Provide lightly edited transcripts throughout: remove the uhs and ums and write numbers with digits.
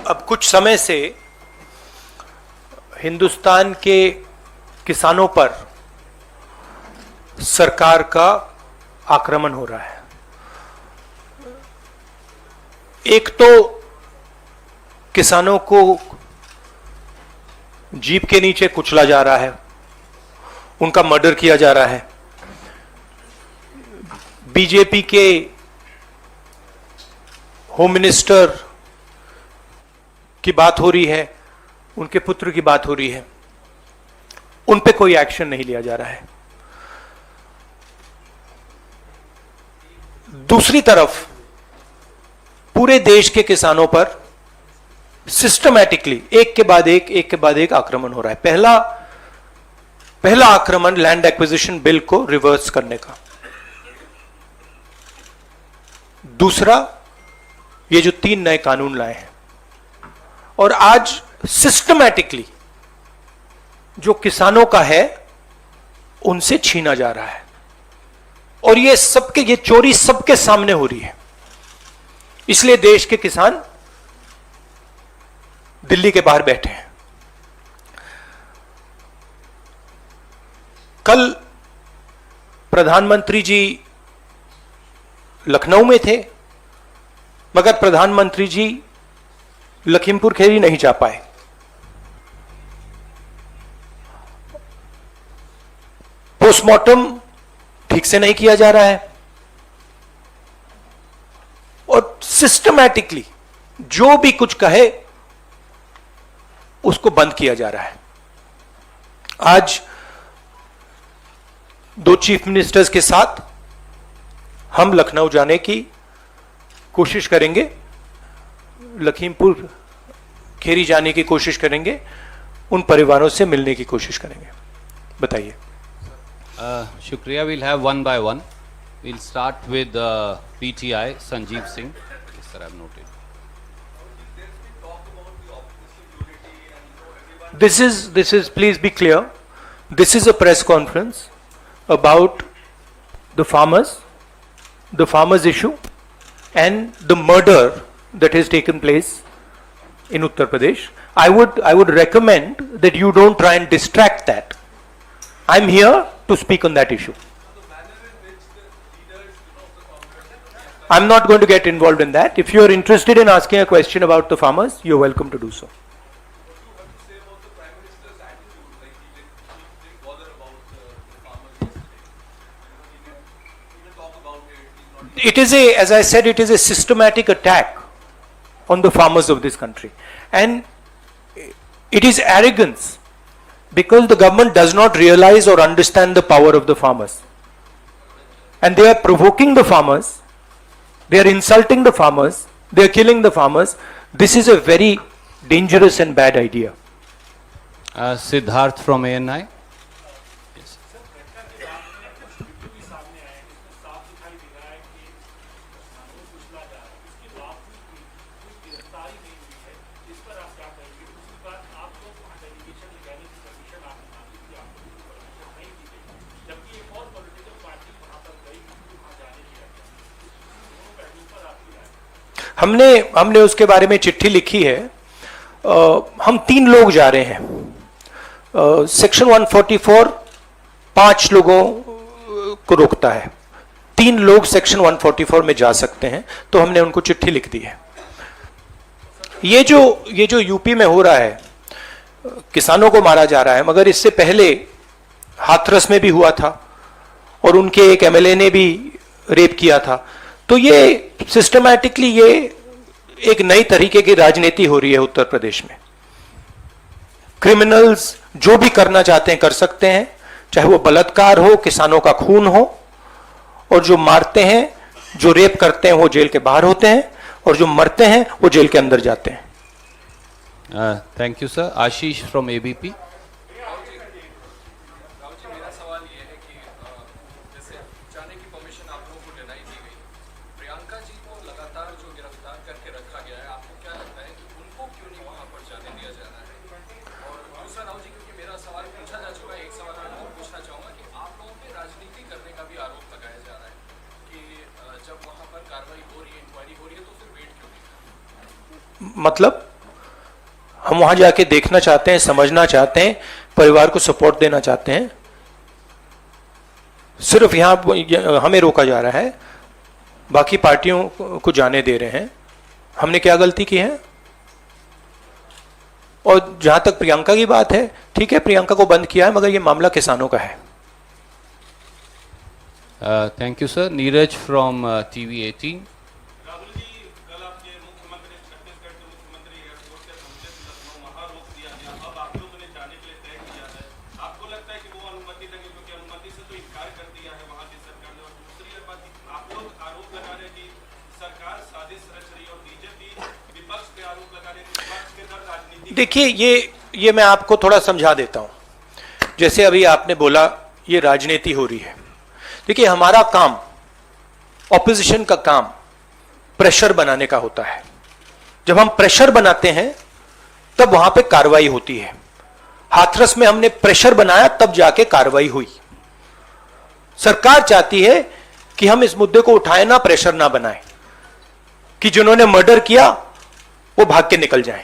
अब कुछ समय से हिंदुस्तान के किसानों पर सरकार का आक्रमण हो रहा है। एक तो किसानों को जीप के नीचे कुचला जा रहा है, उनका मर्डर किया जा रहा है। बीजेपी के होम मिनिस्टर की बात हो रही है, उनके पुत्र की बात हो रही है, उन पे कोई एक्शन नहीं लिया जा रहा है। दूसरी तरफ पूरे देश के किसानों पर सिस्टमैटिकली एक के बाद एक आक्रमण हो रहा है। पहला आक्रमण लैंड एक्विजिशन बिल को रिवर्स करने का, दूसरा ये जो 3 नए कानून लाए हैं, और आज सिस्टमैटिकली जो किसानों का है उनसे छीना जा रहा है। और ये चोरी सबके सामने हो रही है। इसलिए देश के किसान दिल्ली के बाहर बैठे हैं। कल प्रधानमंत्री जी लखनऊ में थे, मगर प्रधानमंत्री जी लखीमपुर खीरी नहीं जा पाए। पोस्टमार्टम ठीक से नहीं किया जा रहा है और सिस्टमैटिकली जो भी कुछ कहे उसको बंद किया जा रहा है। आज 2 चीफ मिनिस्टर्स के साथ हम लखनऊ जाने की कोशिश करेंगे, लखीमपुर खीरी जाने की कोशिश करेंगे, उन परिवारों से मिलने की कोशिश करेंगे। बताइए। शुक्रिया। Will have one by one. Will start with PTI Sanjeev Singh. Yes, sir, I have noted. This is please be clear, this is a press conference about the farmers issue and the murder that has taken place in Uttar Pradesh. I would recommend that you don't try and distract that. I'm here to speak on that issue. I'm not going to get involved in that. If you're interested in asking a question about the farmers, you're welcome to do so. It is as I said, it is a systematic attack on the farmers of this country. And it is arrogance because the government does not realize or understand the power of the farmers. And they are provoking the farmers, they are insulting the farmers, they are killing the farmers. This is a very dangerous and bad idea. Siddharth from ANI. हमने उसके बारे में चिट्ठी लिखी है। हम 3 लोग जा रहे हैं। सेक्शन 144 5 लोगों को रोकता है, 3 लोग सेक्शन 144 में जा सकते हैं, तो हमने उनको चिट्ठी लिख दी है। ये जो यूपी में हो रहा है, किसानों को मारा जा रहा है, मगर इससे पहले हाथरस में भी हुआ था और उनके एक एमएलए ने भी रेप किया था। तो ये सिस्टमैटिकली ये एक नई तरीके की राजनीति हो रही है उत्तर प्रदेश में। क्रिमिनल्स जो भी करना चाहते हैं कर सकते हैं, चाहे वो बलात्कार हो, किसानों का खून हो, और जो मारते हैं, जो रेप करते हैं वो जेल के बाहर होते हैं, और जो मरते हैं वो जेल के अंदर जाते हैं। Thank you sir. Ashish from ABP. मतलब हम वहां जाके देखना चाहते हैं, समझना चाहते हैं, परिवार को सपोर्ट देना चाहते हैं। सिर्फ यहां हमें रोका जा रहा है, बाकी पार्टियों को जाने दे रहे हैं। हमने क्या गलती की है? और जहां तक प्रियंका की बात है, ठीक है, प्रियंका को बंद किया है, मगर यह मामला किसानों का है। Thank you sir. Neeraj from TV 18। Rahul ji, कल आपके मुख्यमंत्री छत्तीसगढ़ के मुख्यमंत्री एयरपोर्ट से पहुंचे थे लखनऊ, वहां रोक दिया गया। अब आप लोगों ने जाने के लिए तय किया है, आपको लगता है कि वो अनुमति देंगे? क्योंकि अनुमति से तो इनकार कर दिया है वहां की सरकार ने। और दूसरी बात, आप लोग आरोप लगा रहे हैं कि सरकार साजिश रच रही है और बीजेपी विपक्ष पे आरोप लगा रही है कि विपक्ष के दर राजनीति। देखिए, ये मैं आपको थोड़ा समझा देता हूं। जैसे अभी आपने बोला ये राजनीति हो रही है। देखिए, हमारा काम, ऑपोजिशन का काम प्रेशर बनाने का होता है। जब हम प्रेशर बनाते हैं तब वहां पे कार्रवाई होती है। हाथरस में हमने प्रेशर बनाया, तब जाके कार्रवाई हुई। सरकार चाहती है कि हम इस मुद्दे को उठाएं ना, प्रेशर ना बनाएं, कि जिन्होंने मर्डर किया वो भाग के निकल जाएं।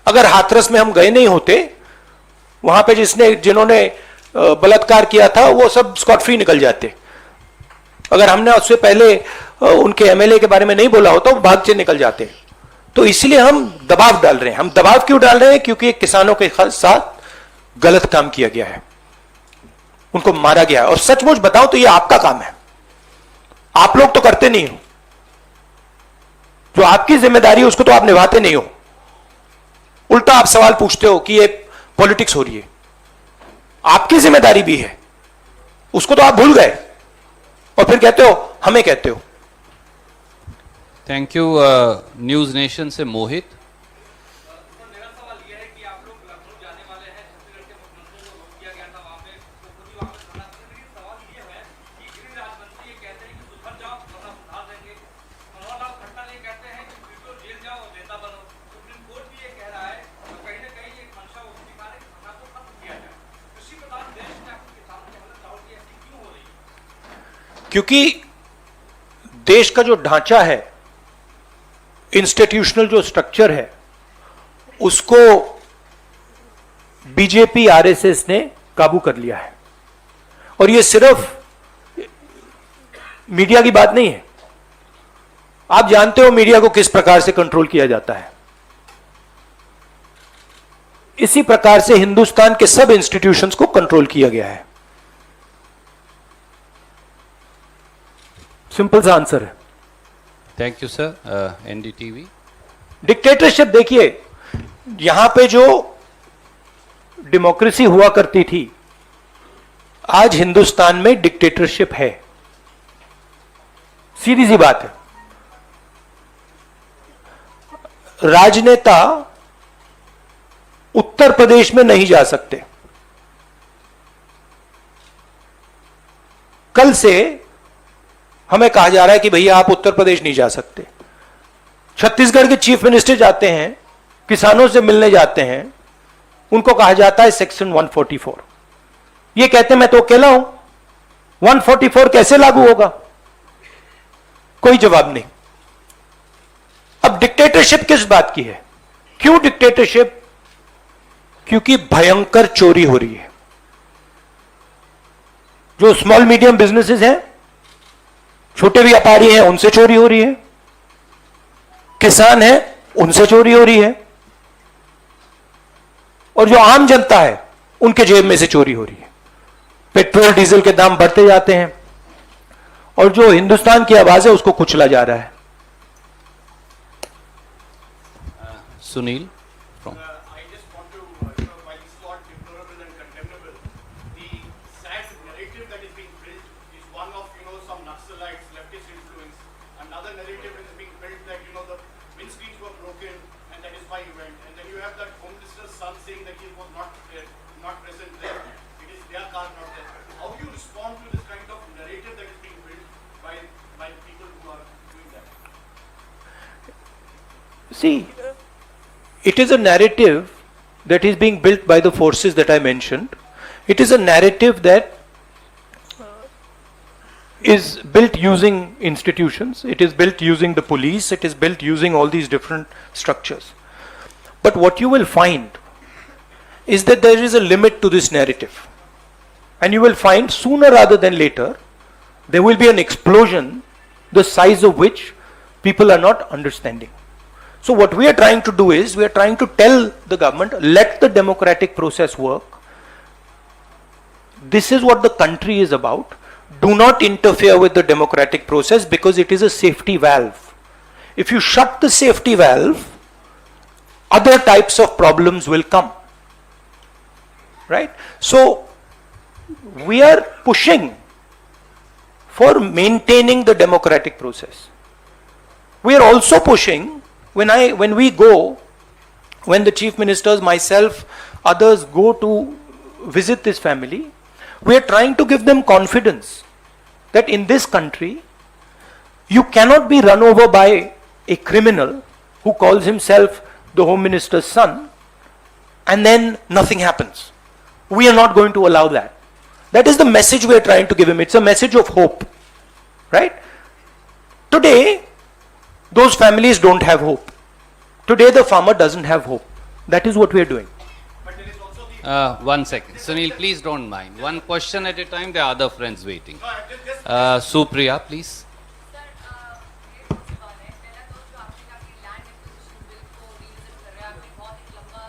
अगर हाथरस में हम गए नहीं होते, वहां पे जिन्होंने बलात्कार किया था वो सब स्कॉट फ्री निकल जाते। अगर हमने उससे पहले उनके MLA के बारे में नहीं बोला होता, वो भाग से निकल जाते। तो इसलिए हम दबाव डाल रहे हैं। हम दबाव क्यों डाल रहे हैं? क्योंकि किसानों के साथ गलत काम किया गया है, उनको मारा गया है। और सचमुच बताओ तो ये आपका काम है, आप लोग तो करते नहीं हो। जो आपकी जिम्मेदारी है उसको तो आप निभाते नहीं हो। उल्टा आप सवाल पूछते हो कि ये पॉलिटिक्स हो रही है। आपकी जिम्मेदारी भी है, उसको तो आप भूल गए और फिर कहते हो हमें कहते हो। Thank you. न्यूज नेशन से मोहित। मेरा सवाल यह है कि आप लोग लखनऊ जाने वाले हैं, छत्तीसगढ़ के मुख्यमंत्री को रोक दिया गया था वहां पे, तो खुद ही वहां पे धरना कर रहे हैं। सवाल यह है कि गृह राज्य मंत्री ये कहते हैं कि सुधर जाओ वरना सुधार देंगे। मनोहर लाल खट्टर ये कहते हैं कि वीडियो जेल जाओ और नेता बनो। सुप्रीम कोर्ट भी ये कह रहा है और कहीं ना कहीं ये मंशा वो दिखा रहे कि धरना को खत्म किया जाए। कृषि प्रधान देश में आपके किसानों की हालत राहुल की ऐसी क्यों हो रही है? क्योंकि देश का जो ढांचा है, इंस्टीट्यूशनल जो स्ट्रक्चर है, उसको बीजेपी RSS ने काबू कर लिया है। और ये सिर्फ मीडिया की बात नहीं है। आप जानते हो मीडिया को किस प्रकार से कंट्रोल किया जाता है। इसी प्रकार से हिंदुस्तान के सब इंस्टीट्यूशंस को कंट्रोल किया गया है। सिंपल सा आंसर है। Thank you sir. NDTV। Dictatorship, देखिए यहां पे जो डेमोक्रेसी हुआ करती थी, आज हिंदुस्तान में डिक्टेटरशिप है। सीधी सी बात है। राजनेता उत्तर प्रदेश में नहीं जा सकते। कल से हमें कहा जा रहा है कि भैया आप उत्तर प्रदेश नहीं जा सकते। छत्तीसगढ़ के चीफ मिनिस्टर जाते हैं, किसानों से मिलने जाते हैं, उनको कहा जाता है सेक्शन 144। ये कहते हैं मैं तो अकेला हूं, 144 कैसे लागू होगा? कोई जवाब नहीं। अब डिक्टेटरशिप किस बात की है? क्यों डिक्टेटरशिप? क्योंकि भयंकर चोरी हो रही है। जो स्मॉल मीडियम बिजनेसेस हैं, छोटे व्यापारी हैं, उनसे चोरी हो रही है। किसान हैं, उनसे चोरी हो रही है। और जो आम जनता है, उनके जेब में से चोरी हो रही है। पेट्रोल डीजल के दाम बढ़ते जाते हैं और जो हिंदुस्तान की आवाज है उसको कुचला जा रहा है। Sunil from. I just want to, while it's not deplorable and condemnable, the sad narrative that is being built is one of, some Naxalites, leftist influence. Another narrative is being built that, the windscreens were broken and that is why he went. And then you have that Home Minister's son saying that he was not there, not present there. It is their car, not there. How do you respond to this kind of narrative that is being built by people who are doing that? See, it is a narrative that is being built by the forces that I mentioned. It is a narrative that is built using institutions. It is built using the police. It is built using all these different structures. But what you will find is that there is a limit to this narrative. And you will find sooner rather than later, there will be an explosion, the size of which people are not understanding. So what we are trying to do is, we are trying to tell the government, let the democratic process work. This is what the country is about. Do not interfere with the democratic process because it is a safety valve. If you shut the safety valve, other types of problems will come. Right? So, we are pushing for maintaining the democratic process. We are also pushing, when we go, when the chief ministers, myself, others go to visit this family, we are trying to give them confidence that in this country, you cannot be run over by a criminal who calls himself the Home Minister's son, and then nothing happens. We are not going to allow that. That is the message we are trying to give him. It's a message of hope. Right? Today, those families don't have hope. Today, the farmer doesn't have hope. That is what we are doing. But there is also the 1 second. Sunil, please don't mind. One question at a time. There are other friends waiting. no, just Supriya, please. Sir ये सवाल है पहला तो जो आपने कहा कि land acquisition bill को रीविजिट कर रहे हैं आपने बहुत एक लंबा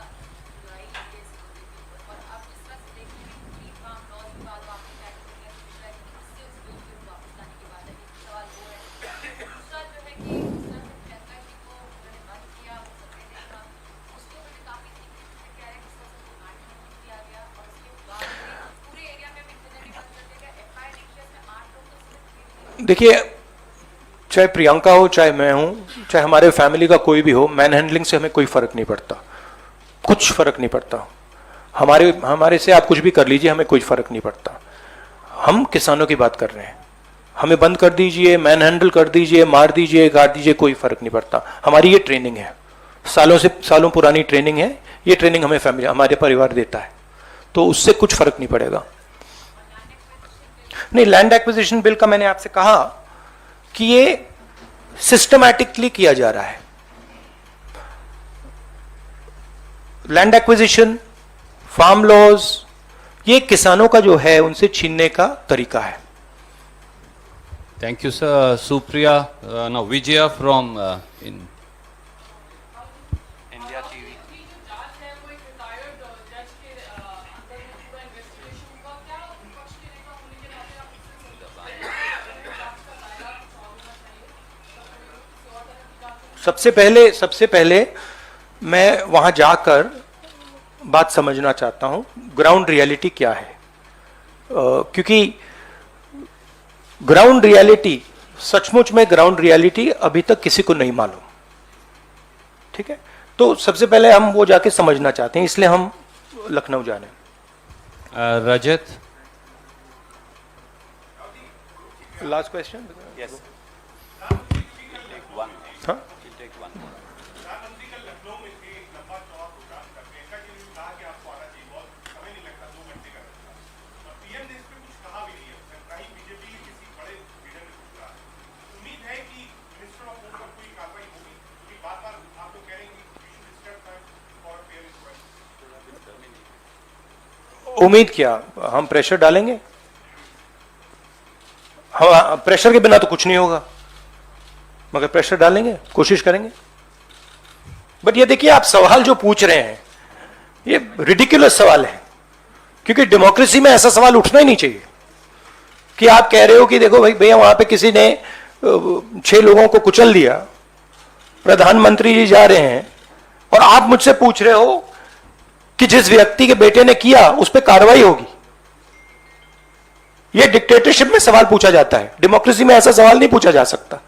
लड़ाई लड़ी है इस मुद्दे के ऊपर और अब जिस तरह से देख रहे हैं कि फार्म लॉज की बात आपने टैग किया दूसरा है कि किससे उस बिल को वापस लाने की बात है एक सवाल वो है दूसरा जो है कि जिस तरह से प्रियंका जी को उन्होंने बंद किया वो सबने देखा उसके ऊपर भी काफी चीजें कह रहे हैं किस तरह से वो मैनेजमेंट किया गया और उसके बाद पूरे एरिया में भी इतने भी बंद कर दिया गया एफआईआर लिखिए इसमें 8 लोग तो सिर्फ देखिए, चाहे प्रियंका हो, चाहे मैं हूं, चाहे हमारे फैमिली का कोई भी हो, मैन हैंडलिंग से हमें कोई फर्क नहीं पड़ता, कुछ फर्क नहीं पड़ता। हमारे से आप कुछ भी कर लीजिए, हमें कोई फर्क नहीं पड़ता। हम किसानों की बात कर रहे हैं। हमें बंद कर दीजिए, मैन हैंडल कर दीजिए, मार दीजिए, गाड़ दीजिए, कोई फर्क नहीं पड़ता। हमारी ये ट्रेनिंग है, सालों पुरानी ट्रेनिंग है। ये ट्रेनिंग हमें फैमिली, हमारे परिवार देता है, तो उससे कुछ फर्क नहीं पड़ेगा। नहीं, लैंड एक्विजिशन बिल का मैंने आपसे कहा कि ये सिस्टमैटिकली किया जा रहा है। लैंड एक्विजिशन, फार्म लॉज, ये किसानों का जो है उनसे छीनने का तरीका है। Thank you, sir. Supriya, no, Vijaya from in India TV. सबसे पहले मैं वहां जाकर बात समझना चाहता हूं, ग्राउंड रियलिटी क्या है। क्योंकि ग्राउंड रियलिटी, सचमुच में ग्राउंड रियलिटी अभी तक किसी को नहीं मालूम। ठीक है, तो सबसे पहले हम वो जाके समझना चाहते हैं, इसलिए हम लखनऊ जा रहे हैं। Rajat. Last question. Yes. हाँ, प्रधानमंत्री कल लखनऊ में थे, एक लंबा चौड़ा प्रोग्राम कर प्रियंका जी ने कहा कि आपको आना चाहिए, बहुत समय नहीं लगता, 2 घंटे का रास्ता। और पीएम ने इस पे कुछ कहा भी नहीं है, कहीं बीजेपी किसी बड़े लीडर ने कुछ कहा। उम्मीद है कि मिनिस्टर ऑफ होम पर कोई कार्रवाई होगी, क्योंकि बार-बार आप लोग कह रहे हैं कि we should step down for a fair request. उम्मीद क्या, हम प्रेशर डालेंगे। हाँ, प्रेशर के बिना तो कुछ नहीं होगा, मगर प्रेशर डालेंगे, कोशिश करेंगे। बट ये देखिए, आप सवाल जो पूछ रहे हैं ये रिडिकुलस सवाल है, क्योंकि डेमोक्रेसी में ऐसा सवाल उठना ही नहीं चाहिए कि आप कह रहे हो कि देखो भाई भैया वहां पे किसी ने 6 लोगों को कुचल दिया, प्रधानमंत्री जी जा रहे हैं और आप मुझसे पूछ रहे हो कि जिस व्यक्ति के बेटे ने किया उस पर कार्रवाई होगी। यह डिक्टेटरशिप में सवाल पूछा जाता है, डेमोक्रेसी में ऐसा सवाल नहीं पूछा जा सकता।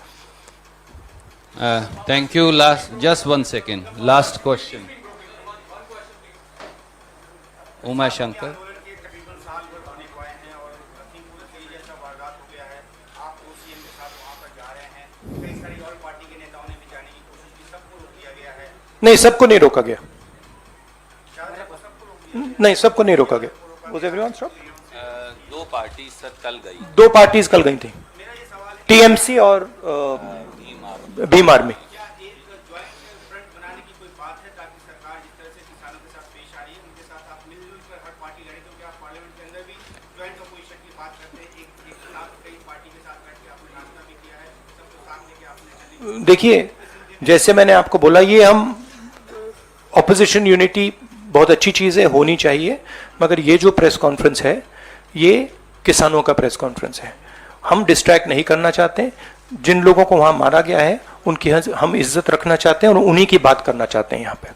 Thank you. Just 1 second. Last question. Uma Shankar. तकरीबन साल भर होने को आए हैं और लखीमपुर के जैसा वारदात हो गया है। आप सीएम के साथ वहां पर जा रहे हैं, कई सारी और पार्टी के नेताओं ने भी जाने की कोशिश की, सबको रोक दिया गया है। नहीं, सबको नहीं रोका गया। सबको रोक दिया नहीं, सबको नहीं रोका गया। Was everyone stopped? 2 party sir कल गई। 2 पार्टीज कल गई थी, मेरा ये सवाल टीएमसी और भीम आर्मी। क्या एक ज्वाइंट फ्रंट बनाने की कोई बात है ताकि सरकार जिस तरह से किसानों के साथ पेश आ रही है उनके साथ आप मिलजुल कर हर पार्टी लड़े, क्योंकि आप पार्लियामेंट के अंदर भी ज्वाइंट अपोजिशन की बात करते हैं, एक साथ कई पार्टी के साथ बैठ के आपने नाश्ता भी किया है, सबको साथ लेके आपने देखिए, जैसे मैंने आपको बोला, ये हम ऑपोजिशन यूनिटी बहुत अच्छी चीज़ है, होनी चाहिए, मगर ये जो प्रेस कॉन्फ्रेंस है ये किसानों का प्रेस कॉन्फ्रेंस है। हम डिस्ट्रैक्ट नहीं करना चाहते, जिन लोगों को वहाँ मारा गया है उनकी हम इज्जत रखना चाहते हैं और उन्हीं की बात करना चाहते हैं यहाँ पे।